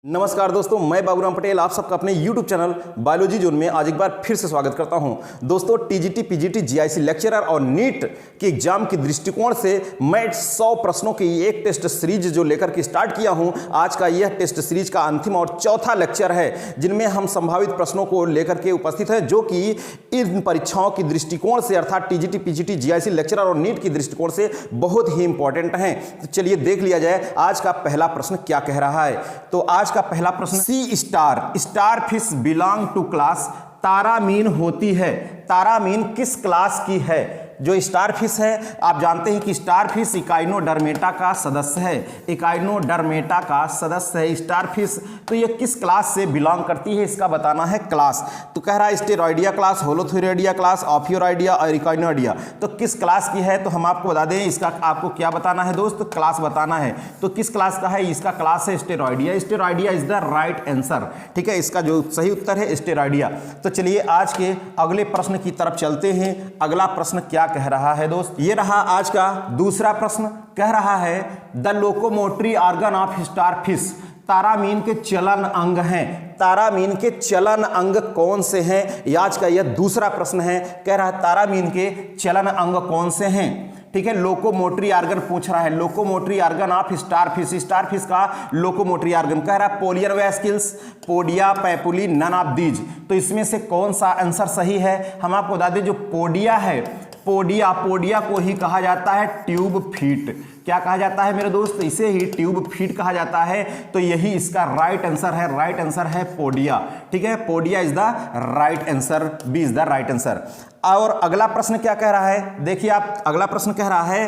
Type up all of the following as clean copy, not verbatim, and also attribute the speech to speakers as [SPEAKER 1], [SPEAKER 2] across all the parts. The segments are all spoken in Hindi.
[SPEAKER 1] नमस्कार दोस्तों, मैं बाबूराम पटेल आप सबका अपने YouTube चैनल बायोलॉजी जोन में आज एक बार फिर से स्वागत करता हूं। दोस्तों, टीजीटी, पीजीटी, जीआईसी लेक्चरर और नीट के एग्जाम के दृष्टिकोण से मैं 100 प्रश्नों की एक टेस्ट सीरीज जो लेकर के स्टार्ट किया हूं। आज का यह टेस्ट सीरीज का अंतिम और चौथा लेक्चर है, जिनमें हम संभावित प्रश्नों को लेकर के उपस्थित हैं, जो कि इन परीक्षाओं की दृष्टिकोण से अर्थात टीजीटी, पीजीटी, जीआईसी लेक्चरर और नीट की दृष्टिकोण से बहुत ही इंपॉर्टेंट हैं। तो चलिए देख लिया जाए आज का पहला प्रश्न क्या कह रहा है। तो आज का पहला प्रश्न, sea star fish belong to class, तारामीन होती है। तारामीन किस क्लास की है? जो स्टार फिश है, आप जानते हैं कि स्टार फिश इकाइनोडर्मेटा का सदस्य है। इकाइनोडर्मेटा का सदस्य है स्टार फिश। तो ये किस क्लास से बिलोंग करती है, इसका बताना है क्लास। तो कह रहा है स्टेरॉइडिया क्लास, होलोथुरिडिया क्लास, ऑफियोराइडिया और इकाइनोडिया। तो किस क्लास की है? तो हम आपको बता दें, इसका आपको क्या बताना है दोस्त? क्लास बताना है। तो किस क्लास का है? इसका क्लास है स्टेरॉइडिया। स्टेरॉइडिया इज द राइट आंसर। ठीक है, इसका जो सही उत्तर है स्टेरॉइडिया। तो चलिए आज के अगले प्रश्न की तरफ चलते हैं। अगला प्रश्न क्या कह रहा है दोस्त? ये रहा आज का दूसरा प्रश्न। कह रहा है the locomotory organ of star fish, तारामीन के चलन अंग हैं। तारामीन के चलन अंग कौन से हैं? आज का यह दूसरा प्रश्न है। कह रहा है तारामीन के चलन अंग कौन से हैं। ठीक है, लोकोमोटरी ऑर्गन पूछ रहा है। Locomotory organ of star fish, star fish का लोकोमोटरी ऑर्गन कह रहा है polian vesicles, podia, papulae, none of these. तो इसमें से कौन सा आंसर सही है? हम आपको बता दें, जो पोडिया है, पोडिया को ही कहा जाता है ट्यूब फीट। क्या कहा जाता है मेरे दोस्त? इसे ही ट्यूब फीट कहा जाता है। तो यही इसका राइट आंसर है। राइट आंसर है पोडिया। ठीक है, podia is the right answer. B is the right answer. और अगला प्रश्न क्या कह रहा है? देखिए आप, अगला प्रश्न कह रहा है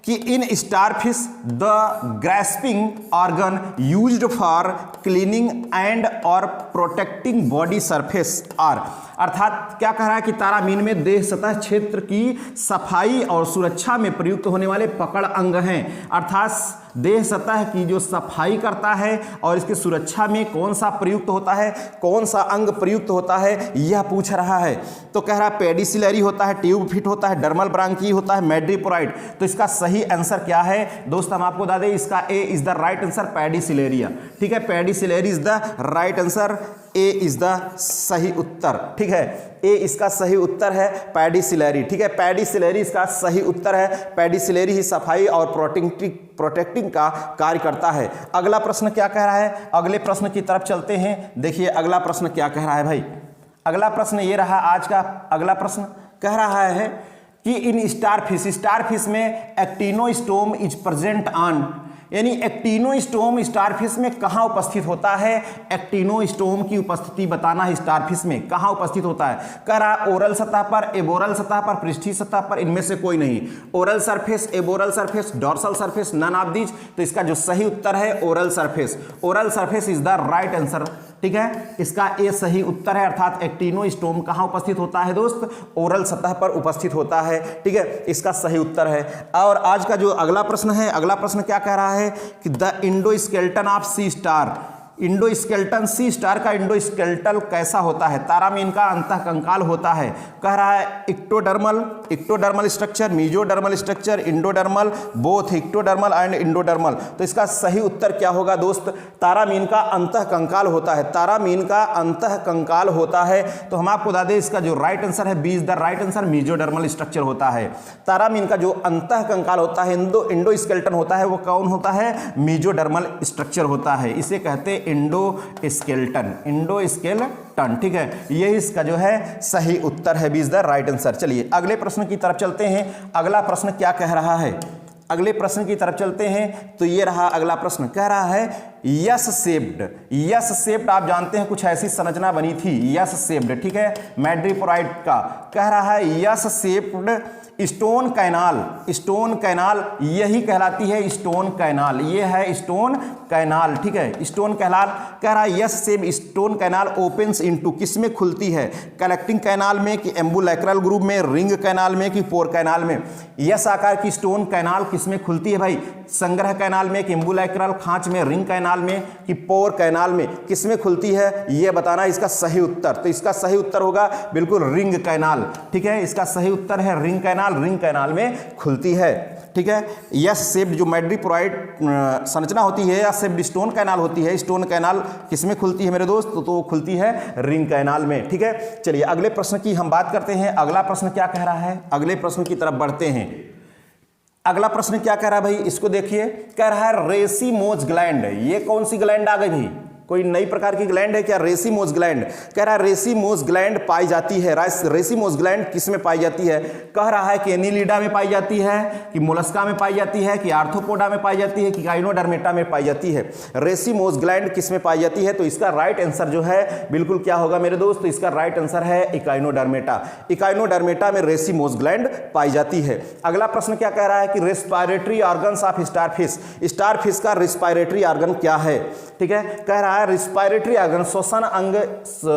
[SPEAKER 1] कि in starfish the grasping organ used for cleaning and और प्रोटेक्टिंग बॉडी सरफेस आर। अर्थात क्या कह रहा है कि तारामीन में देह सतह क्षेत्र की सफाई और सुरक्षा में प्रयुक्त होने वाले पकड़ अंग हैं। अर्थात देह सतह की जो सफाई करता है और इसकी सुरक्षा में कौन सा प्रयुक्त होता है, कौन सा अंग प्रयुक्त होता है, यह पूछ रहा है। तो कह रहा है पेडिसिलरी होता है, ट्यूब फिट होता है, डर्मल ब्रांकी होता है, मैड्रिपोराइड। तो इसका सही आंसर क्या है दोस्त? हम आपको बता दें, इसका A is the right answer, pedicellariae. ठीक है, pedicellariae is the right answer. A is the सही उत्तर। ठीक है, ए इसका सही उत्तर है, पेडिसिलेरी। ठीक है, पेडिसिलेरी इसका सही उत्तर है। पेडिसिलेरी ही सफाई और प्रोटेक्टिंग का कार्य करता है। अगला प्रश्न क्या कह रहा है? अगले प्रश्न की तरफ चलते हैं। देखिए अगला प्रश्न क्या कह रहा है भाई। अगला प्रश्न ये रहा आज का अगला प्रश्न। कह रहा है कि इन स्टार फिश में एक्टिनोस्टोम इज प्रेजेंट ऑन, यानी एक्टिनोस्टोम स्टारफिश में कहाँ उपस्थित होता है? एक्टिनोस्टोम की उपस्थिति बताना है स्टारफिश में कहाँ उपस्थित होता है। कह रहा ओरल सतह पर, एबोरल सतह पर, पृष्ठीय सतह पर, इनमें से कोई नहीं। Oral surface, aboral surface, dorsal surface, none of these. तो इसका जो सही उत्तर है oral surface. Oral surface is the right answer. ठीक है, इसका ए सही उत्तर है। अर्थात एक्टिनोस्टोम कहाँ उपस्थित होता है दोस्त? ओरल सतह पर उपस्थित होता है। ठीक है, इसका सही उत्तर है। और आज का जो अगला प्रश्न है, अगला प्रश्न क्या कह रहा है कि the endoskeleton of sea star, endoskeleton sea star का इंडोस्केलेटल कैसा होता है? तारामीन का अंतःकंकाल होता है। कह रहा है ectodermal structure, mesodermal structure, endodermal, both ectodermal and endodermal. तो इसका सही उत्तर क्या होगा दोस्त? तारामीन का अंतःकंकाल होता है। तारामीन का अंतःकंकाल होता है। तो हम आपको बता दें, इसका जो राइट आंसर है b is the right answer, mesodermal structure होता है। तारामीन का जो अंतःकंकाल होता है, इंडोस्केलेटन होता है, वो कौन होता है? मीजोडर्मल स्ट्रक्चर होता है। इसे कहते हैं इंडोस्केलेटन। ठीक है, ये इसका जो है सही उत्तर है, b is the right answer. चलिए अगले प्रश्न की तरफ चलते हैं। अगला प्रश्न क्या कह रहा है? अगले प्रश्न की तरफ चलते हैं। तो ये रहा अगला प्रश्न। कह रहा है यस शेप्ड आप जानते हैं कुछ ऐसी संरचना बनी थी, यस शेप्ड। ठीक है, मैड्रिपोराइड का। कह रहा है यस शेप्ड स्टोन कैनाल, यही कहलाती है स्टोन कैनाल। ये है स्टोन कैनाल। ठीक है, स्टोन कैनाल। कह रहा है yes shape stone canal opens into, किस में खुलती है? कलेक्टिंग कैनाल में कि एम्बुलैक्रल ग्रुप में, रिंग कैनाल में कि पोर कैनाल में? यस आकार की स्टोन कैनाल किस में खुलती है भाई? संग्रह कैनाल में कि एम्बुलैक्रल, खांच में, रिंग कैनाल कैनाल में कि पोर कैनाल में, किसमें खुलती है यह बताना इसका सही उत्तर। तो इसका सही उत्तर होगा बिल्कुल रिंग कैनाल, ठीक है, इसका सही उत्तर है रिंग कैनाल, रिंग कैनाल में खुलती है, ठीक है। यस शेप्ड जो मैड्रीपोराइड संरचना होती है या शेप्ड स्टोन कैनाल होती है, स्टोन कैनाल किसमें खुलती है मेरे दोस्त, तो खुलती है रिंग कैनाल में, ठीक है। चलिए अगले प्रश्न की हम बात करते हैं। अगला प्रश्न क्या कह रहा है, अगले प्रश्न की तरफ बढ़ते हैं। अगला प्रश्न क्या कह रहा है भाई, इसको देखिए, कह रहा है रेसिमोज ग्लैंड। ये कौन सी ग्लैंड आ गई भाई, कोई नई प्रकार की ग्लैंड है क्या, रेसिमोज ग्लैंड। कह रहा है रेसिमोज ग्लैंड पाई जाती है, रेसिमोज ग्लैंड किस में पाई जाती है, कह रहा है कि एनिलिडा में पाई जाती है, कि मोलस्का में पाई जाती है, कि आर्थ्रोपोडा में पाई जाती है, कि गाइनोडर्मेटा में पाई जाती है। रेसिमोज ग्लैंड किस में पाई जाती है, तो इसका राइट आंसर जो है बिल्कुल क्या होगा मेरे दोस्त, तो इसका राइट आंसर है इकाइनोडर्मेटा। इकाइनोडर्मेटा में रेसिमोज ग्लैंड पाई जाती है। अगला प्रश्न क्या कह रहा है कि respiratory organs of starfish, starfish का रेस्पिरेटरी ऑर्गन क्या है, ठीक है। कह रहा है रिस्पायरेटरी ऑर्गन, श्वसन अंग,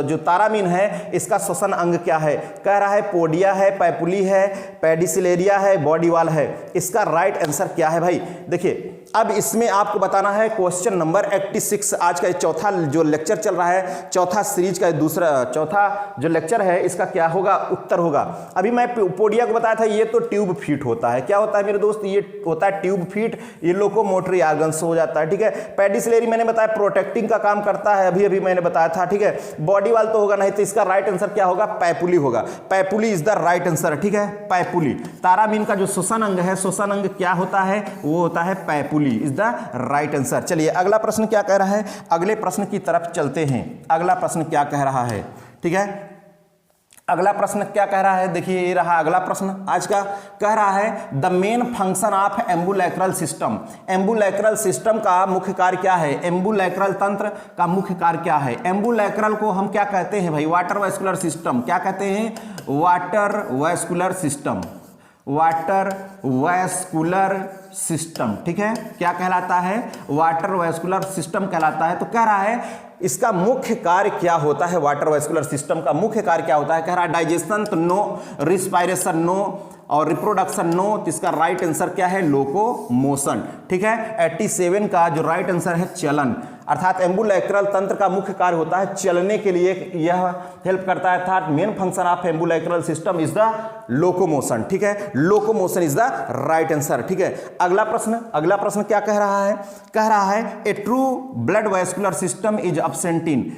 [SPEAKER 1] जो तारामीन है इसका श्वसन अंग क्या है, कह रहा है पोडिया है, पैपुली है, पेडिसिलेरिया है, बॉडी वॉल है। इसका राइट आंसर क्या है भाई, देखिए अब इसमें आपको बताना है क्वेश्चन नंबर 86। आज का चौथा जो लेक्चर चल रहा है, चौथा सीरीज का चौथा जो लेक्चर है, इसका क्या होगा, उत्तर होगा। अभी मैं पोडिया को बताया था, ये तो ट्यूब फीट होता है, क्या होता है मेरे दोस्त, ये होता है ट्यूब फीट, ये लोकोमोटरी ऑर्गन्स हो जाता है, ठीक है। पेडिसिलेरी मैंने बताया प्रोटेक्टिंग का काम करता है, अभी मैंने बताया था, ठीक है। बॉडी वाल तो होगा नहीं, तो इसका राइट आंसर क्या होगा, पैपुली होगा। पैपुली इज द राइट आंसर, ठीक है, पैपुली। तारामीन का जो श्वसन अंग है, श्वसन अंग क्या होता है, वो होता है पैपुली, इज द राइट आंसर। चलिए अगला प्रश्न क्या कह रहा है, अगले प्रश्न की तरफ चलते हैं। अगला प्रश्न क्या कह रहा है, ठीक है, अगला प्रश्न क्या कह रहा है, देखिए ये रहा अगला प्रश्न आज का। कह रहा है the main function of ambulacral system, ambulacral system का मुख्य कार्य क्या है, एम्बुलैक्रल तंत्र का मुख्य कार्य क्या है। एम्बुलैक्रल को हम क्या कहते हैं भाई, वाटर वैस्कुलर सिस्टम, क्या कहते हैं, water vascular system, water vascular system, ठीक है, क्या कहलाता है, वाटर वैस्कुलर सिस्टम कहलाता है। तो कह रहा है इसका मुख्य कार्य क्या होता है, वाटर वैस्कुलर सिस्टम का मुख्य कार्य क्या होता है। कह रहा है डाइजेशन तो नो, रिस्पायरेशन नो, और रिप्रोडक्शन नो। तो इसका राइट आंसर क्या है, लोकोमोशन, ठीक है। 87 का जो राइट आंसर है चलन, अर्थात एम्बुलैक्रल तंत्र का मुख्य कार्य होता है चलने के लिए यह हेल्प करता है, अर्थात main function of ambulacral system is the locomotion, ठीक है, locomotion is the right answer, ठीक है। अगला प्रश्न क्या कह रहा है, कह रहा है a true blood vascular system is absent in,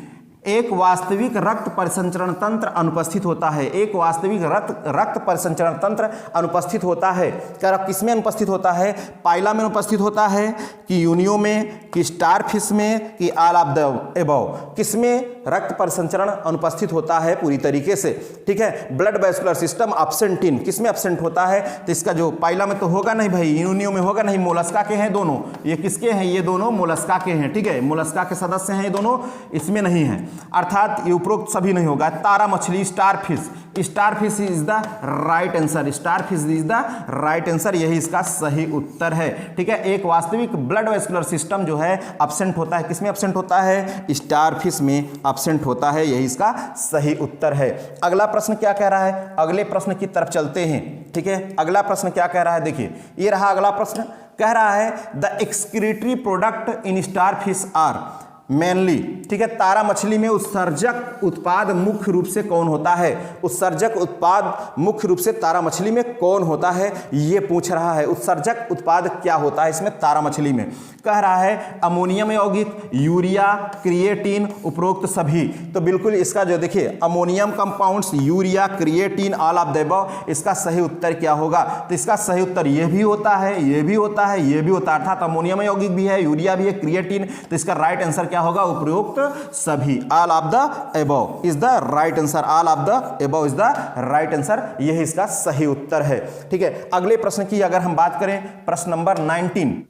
[SPEAKER 1] एक वास्तविक रक्त परिसंचरण तंत्र अनुपस्थित होता है, एक वास्तविक रक्त परिसंचरण तंत्र अनुपस्थित होता है। क्या किसमें अनुपस्थित होता है, पाइला में अनुपस्थित होता है, कि यूनियो में, कि स्टारफिश में, कि ऑल ऑफ द एबव, किसमें रक्त परिसंचरण अनुपस्थित होता है पूरी तरीके से, ठीक है। Blood vascular system absent in, किसमें एब्सेंट होता है, तो इसका जो पाइला में तो होगा नहीं भाई, यूनियो में होगा नहीं, मोलस्का के हैं दोनों, ये किसके हैं, ये दोनों मोलस्का के हैं, ठीक है, मोलस्का के सदस्य हैं ये दोनों, इसमें नहीं है, अर्थात ये उपरोक्त सभी नहीं होगा। तारा मछली, starfish, starfish is the right answer, starfish is the right answer, यही इसका सही उत्तर है, ठीक है। एक वास्तविक ब्लड वैस्कुलर सिस्टम जो है एब्सेंट होता है, किसमें एब्सेंट होता है, स्टारफिश में एब्सेंट होता है, यही इसका सही उत्तर है। अगला प्रश्न क्या कह रहा है, अगले प्रश्न की तरफ चलते हैं, ठीक है। अगला प्रश्न क्या कह रहा है, देखिए ये रहा अगला प्रश्न। कह रहा है the excretory product in starfish are mainly, ठीक है, तारा मछली में उत्सर्जक उत्पाद मुख्य रूप से कौन होता है, उत्सर्जक उत्पाद मुख्य रूप से तारा मछली में कौन होता है, ये पूछ रहा है। उत्सर्जक उत्पाद क्या होता है इसमें तारा मछली में, कह रहा है अमोनियम यौगिक, यूरिया, क्रिएटिन, उपरोक्त सभी। तो बिल्कुल इसका जो देखिए ammonium compounds, urea, creatine, all of the above, इसका सही उत्तर क्या होगा, तो इसका सही उत्तर ये भी होता है, ये भी होता है, ये भी होता है, अर्थात अमोनियम यौगिक भी है, यूरिया भी है, क्रिएटिन, तो इसका राइट आंसर क्या होगा, उपरोक्त सभी, all of the above is the right answer, all of the above is the right answer, यही इसका सही उत्तर है, ठीक है। अगले प्रश्न की अगर हम बात करें, प्रश्न नंबर 19,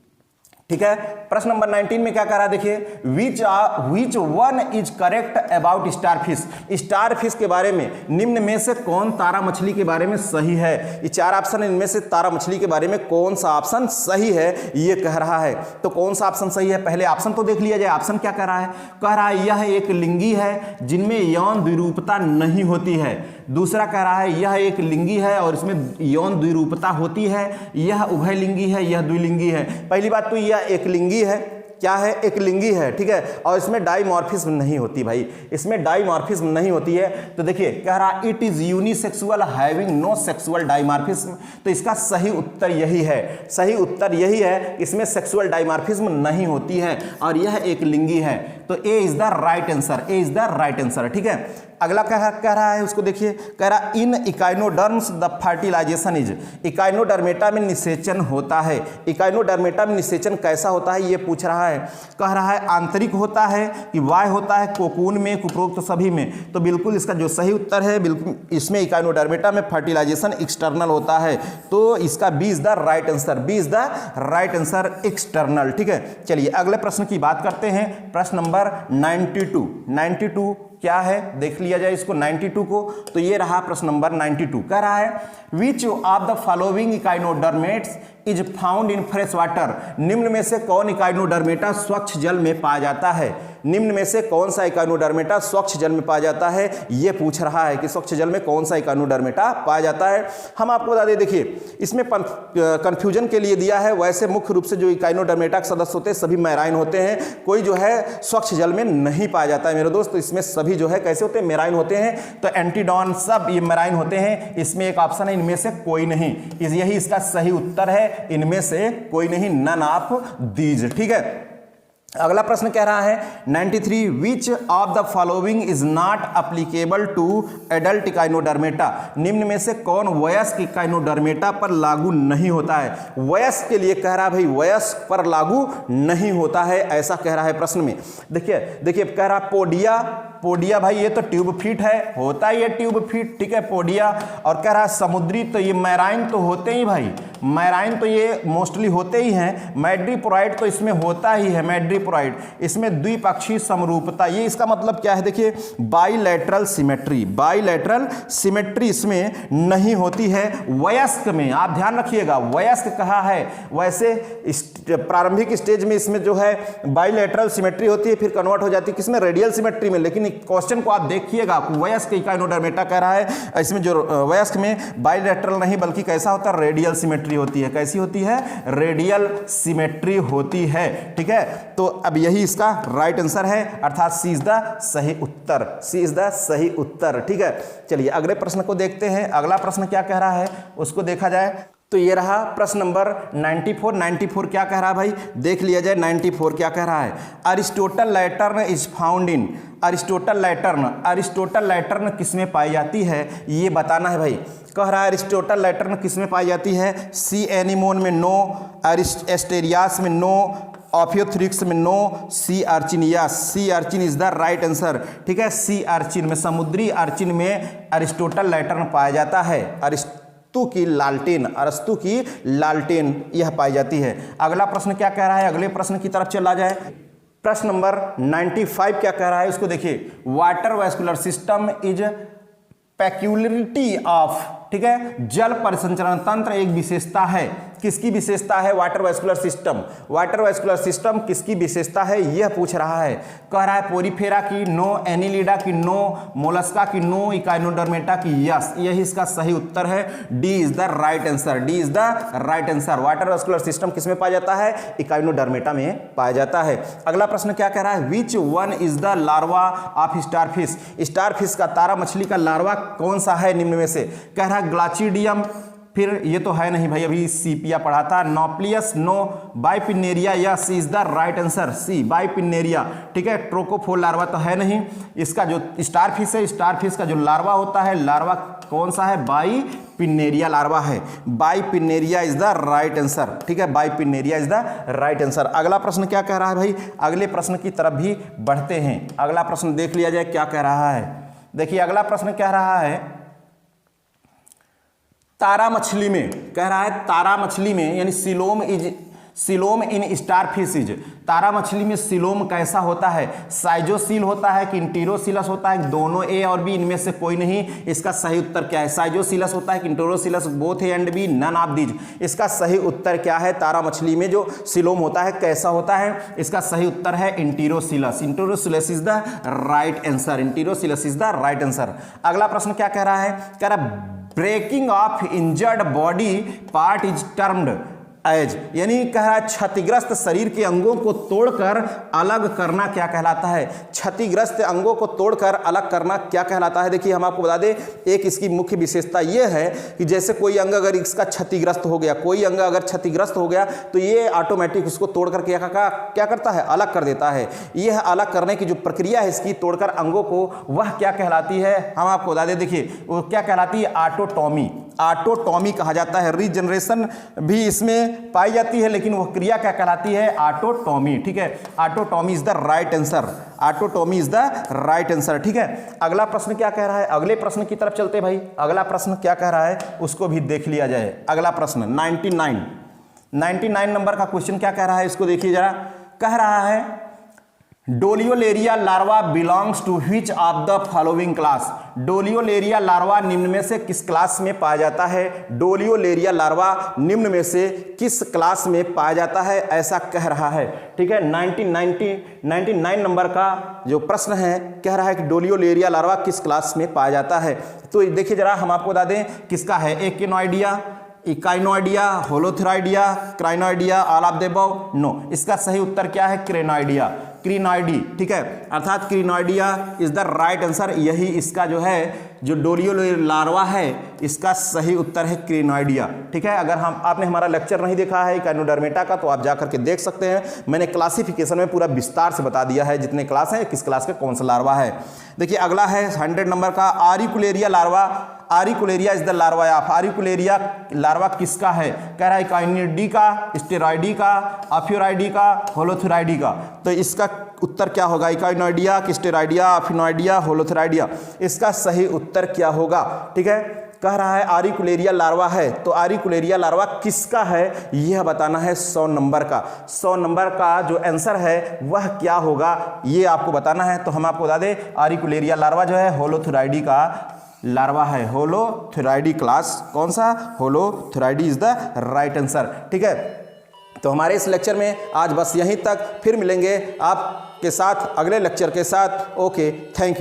[SPEAKER 1] ठीक है, प्रश्न नंबर 19 में क्या कह रहा है, देखिए which one is correct about starfish, starfish के बारे में निम्न में से कौन तारा मछली के बारे में सही है। ये चार ऑप्शन, इनमें से तारा मछली के बारे में कौन सा ऑप्शन सही है, ये कह रहा है। तो कौन सा ऑप्शन सही है, पहले ऑप्शन तो देख लिया जाए। ऑप्शन क्या कह रहा है, कह रहा है यह एक लिंगी है जिनमें यौन द्विरूपता नहीं होती है। दूसरा कह रहा है यह एक लिंगी है और इसमें यौन द्विरूपता होती है। यह उभयलिंगी है, यह द्विलिंगी है। पहली बात तो यह एक लिंगी है, क्या है, एक लिंगी है, ठीक है, और इसमें डाइमॉर्फिज्म नहीं होती भाई, इसमें डाइमॉर्फिज्म नहीं होती है। तो देखिए कह रहा it is unisexual having no sexual dimorphism, तो इसका सही उत्तर यही है, सही उत्तर यही है, इसमें सेक्सुअल डाइमॉर्फिज्म नहीं होती है और यह एक लिंगी है। तो A is the right answer, A is the right answer, ठीक है। अगला कह रहा है, उसको देखिए, कह रहा in echinoderms the fertilization is, echinodermata में निषेचन होता है। इकाइनोडर्मेटा में निषेचन कैसा होता है ये पूछ रहा है। कह रहा है आंतरिक होता है कि बाह्य होता है, कोकून में, उपरोक्त सभी में। तो बिल्कुल इसका जो सही उत्तर है, बिल्कुल इसमें इकाइनोडर्मेटा में फर्टिलाइजेशन एक्सटर्नल होता है, तो इसका b is the right answer, b is the right answer, external, ठीक है। चलिए अगले प्रश्न की बात करते हैं, प्रश्न नंबर 92। 92 क्या है देख लिया जाए इसको, 92 को। तो ये रहा प्रश्न नंबर 92। कह रहा है which of the following echinoderms is found in fresh water, निम्न में से कौन इकाइनोडर्मेटा स्वच्छ जल में पाया जाता है। निम्न में से कौन सा इकाइनोडर्मेटा स्वच्छ जल में पाया जाता है, ये पूछ रहा है कि स्वच्छ जल में कौन सा इकाइनोडर्मेटा पाया जाता है। हम आपको बता दें, देखिए इसमें कंफ्यूजन के लिए दिया है, वैसे मुख्य रूप से जो इकाइनोडर्मेटा के सदस्य होते हैं सभी मैराइन होते हैं, कोई जो है स्वच्छ जल में नहीं पाया जाता है मेरे दोस्त। तो इसमें सभी जो है कैसे होते हैं, मैराइन होते हैं। तो एंटीडॉन सब ये मैराइन होते हैं, इसमें एक ऑप्शन है इनमें से कोई नहीं, यही इसका सही उत्तर है, इनमें से कोई नहीं, नन ऑफ दीज, ठीक है। अगला प्रश्न कह रहा है 93 which of the following is not applicable to adult echinodermata, निम्न में से कौन वयस्क इकाइनोडर्मेटा पर लागू नहीं होता है। वयस्क के लिए कह रहा है भाई, वयस्क पर लागू नहीं होता है, ऐसा कह रहा है प्रश्न में। देखिए कह रहा पोडिया, पोडिया भाई ये तो ट्यूब फीट है, होता ही है ट्यूब फीट, ठीक है, पोडिया। और कह रहा है समुद्री, तो ये मैराइन तो होते ही भाई, मैराइन तो ये मोस्टली होते ही हैं। मैड्रीपोराइड तो इसमें होता ही है, मैड्रीपोराइड, इसमें द्विपक्षीय समरूपता, ये इसका मतलब क्या है, देखिए बाइलैटरल सिमेट्री, बाइलैटरल सिमेट्री इसमें नहीं होती है। वयस्क में आप ध्यान रखिएगा, वयस्क कहा है, वैसे प्रारंभिक स्टेज में इसमें जो है बाइलैटरल सिमेट्री होती है, फिर कन्वर्ट हो जाती है किसमें, रेडियल सिमेट्री में। लेकिन क्वेश्चन को आप देखिएगा, वयस्क इकाइनोडर्मेटा कह रहा है, इसमें जो वयस्क में बाइलैटरल नहीं बल्कि कैसा होता है, रेडियल सिमेट्री होती है। कैसी होती है, रेडियल सिमेट्री होती है, ठीक है। तो अब यही इसका राइट आंसर है, अर्थात सी इज द सही उत्तर, सी इज द सही उत्तर, ठीक है। चलिए अगले प्रश्न को देखते हैं, अगला प्रश्न क्या कह रहा है उसको देखा जाए। तो ये रहा प्रश्न नंबर 94। 94 क्या कह रहा है भाई, देख लिया जाए 94 क्या कह रहा है। Aristotle lantern is found in, Aristotle lantern, Aristotle lantern किसमें पाई जाती है ये बताना है भाई। कह रहा है अरिस्टोटल लैटर्न किसमें पाई जाती है, सी एनिमोन में नो, एस्टेरियास में नो, ऑफियोथ्रिक्स में no, sea urchins, sea urchin is the right answer, ठीक है। सी अर्चिन में, समुद्री अर्चिन में अरिस्टोटल लैटर्न पाया जाता है। अरस्तु की लालटेन, अरस्तु की लालटेन यह पाई जाती है। अगला प्रश्न क्या कह रहा है, अगले प्रश्न की तरफ चला जाए। प्रश्न नंबर 95 क्या कह रहा है उसको देखिए। Water vascular system is peculiarity of, ठीक है, जल परिसंचरण तंत्र एक विशेषता है। किसकी विशेषता है, water vascular system, water vascular system किसकी विशेषता है यह पूछ रहा है। कह रहा है पोरीफेरा की नो, एनिलिडा की नो, मोलस्का की नो, इकाइनोडर्मेटा की यस, यही इसका सही उत्तर है, D is the right answer, D is the right answer. Water vascular system किसमें पाया जाता है, इकाइनोडर्मेटा में पाया जाता है। अगला प्रश्न क्या कह रहा है, which one is the larva of starfish, starfish का, तारा मछली का लार्वा कौन सा है निम्न में से। कह रहा है ग्लाचिडियम, फिर ये तो है नहीं भाई, अभी सीपिया पढ़ा था, नॉप्लियस नो, बाइपिनेरिया, या C is the right answer, C bipinnaria, ठीक है। ट्रोकोफोर लार्वा तो है नहीं। इसका जो स्टारफिश है, स्टारफिश का जो लार्वा होता है, लार्वा कौन सा है, बाइपिनेरिया लार्वा है, bipinnaria is the right answer, ठीक है, bipinnaria is the right answer. अगला प्रश्न क्या कह रहा है भाई, अगले प्रश्न की तरफ भी बढ़ते हैं। अगला प्रश्न देख लिया जाए क्या कह रहा है। देखिए अगला प्रश्न कह रहा है तारा मछली में, कह रहा है तारा मछली में, यानी coelom is, coelom in starfish is, तारा मछली में सिलोम कैसा होता है, साइजोसील होता है कि इंटीरोसिलस होता है, दोनों ए और बी, इनमें से कोई नहीं। इसका सही उत्तर क्या है, साइजोसीलस होता है कि enterocoelous, both A and B, none of these. इसका सही उत्तर क्या है, तारा मछली में जो सिलोम होता है कैसा होता है, इसका सही उत्तर है enterocoelous, enterocoelous is the right answer, enterocoelous is the right answer. अगला प्रश्न क्या कह रहा है, कह रहा breaking of injured body part is termed, as, यानी कह रहा है क्षतिग्रस्त शरीर के अंगों को तोड़कर अलग करना क्या कहलाता है? क्षतिग्रस्त अंगों को तोड़कर अलग करना क्या कहलाता है? देखिए हम आपको बता दें, एक इसकी मुख्य विशेषता यह है कि जैसे कोई अंग अगर इसका क्षतिग्रस्त हो गया, कोई अंग अगर क्षतिग्रस्त हो गया तो ये ऑटोमेटिक उसको तोड़कर क्या करता है? अलग कर देता है। यह अलग करने की जो प्रक्रिया है इसकी, तोड़कर अंगों को, वह क्या कहलाती है? हम आपको बता दें, देखिए वो क्या कहलाती है? ऑटोटॉमी। ऑटोटॉमी कहा जाता है। रीजनरेशन भी इसमें पाई जाती है, लेकिन वह क्रिया क्या कहलाती है? ऑटोटॉमी। ठीक है, autotomy is the right answer. Autotomy is the right answer. ठीक है, अगला प्रश्न क्या कह रहा है? अगले प्रश्न की तरफ चलते भाई। अगला प्रश्न क्या कह रहा है उसको भी देख लिया जाए। अगला प्रश्न 99 नंबर का क्वेश्चन क्या कह रहा है इसको देखिए जरा। कह रहा है doliolaria larva belongs to which of the following class? Doliolaria larva निम्न में से किस क्लास में पाया जाता है? डोलियोलेरिया लार्वा निम्न में से किस क्लास में पाया जाता है, ऐसा कह रहा है। ठीक है, 99 नंबर का जो प्रश्न है, कह रहा है कि डोलियोलेरिया लार्वा किस क्लास में पाया जाता है। तो देखिए जरा, हम आपको बता दें किसका है। Actinoidea, echinoidea, holothuroidea, crinoidea, all of the above? No. इसका सही उत्तर क्या है? क्रेनोइडिया, क्रीनॉइडी। ठीक है, अर्थात क्रीनॉइडिया इज द राइट आंसर। यही इसका जो है, जो डोलियोलेरिया लार्वा है, इसका सही उत्तर है क्रीनॉइडिया। ठीक है, अगर आपने हमारा लेक्चर नहीं देखा है इकाइनोडर्मेटा का, तो आप जाकर के देख सकते हैं। मैंने क्लासिफिकेशन में पूरा विस्तार से बता दिया है, जितने क्लास हैं, किस क्लास का कौन सा लार्वा है। देखिए अगला है 100 नंबर का auricularia larva. Auricularia is the larva of. Auricularia larva किसका है? कह रहा है काइनिडी का, स्टेरॉइडी का, अफ्यूराइडी का, होलोथेराइडी का। तो इसका उत्तर क्या होगा? इकाइनोइडिया, स्टेरॉइडिया, अफ्यूराइडिया, होलोथेराइडिया। इसका सही उत्तर क्या होगा? ठीक है, कह रहा है आरिकुलेरिया लार्वा है, तो आरिकुलेरिया लार्वा किसका है यह बताना है 100 नंबर का। 100 नंबर का जो आंसर है वह क्या होगा ये आपको बताना है। तो हम आपको बता दें, आरिकुलेरिया लार्वा जो है होलोथेराइडी का लार्वा है। होलोथेराइडी क्लास, कौन सा? होलोथेराइडी इज द राइट आंसर। ठीक है, तो हमारे इस लेक्चर में आज बस यहीं तक। फिर मिलेंगे आपके साथ अगले लेक्चर के साथ। Okay, thank you.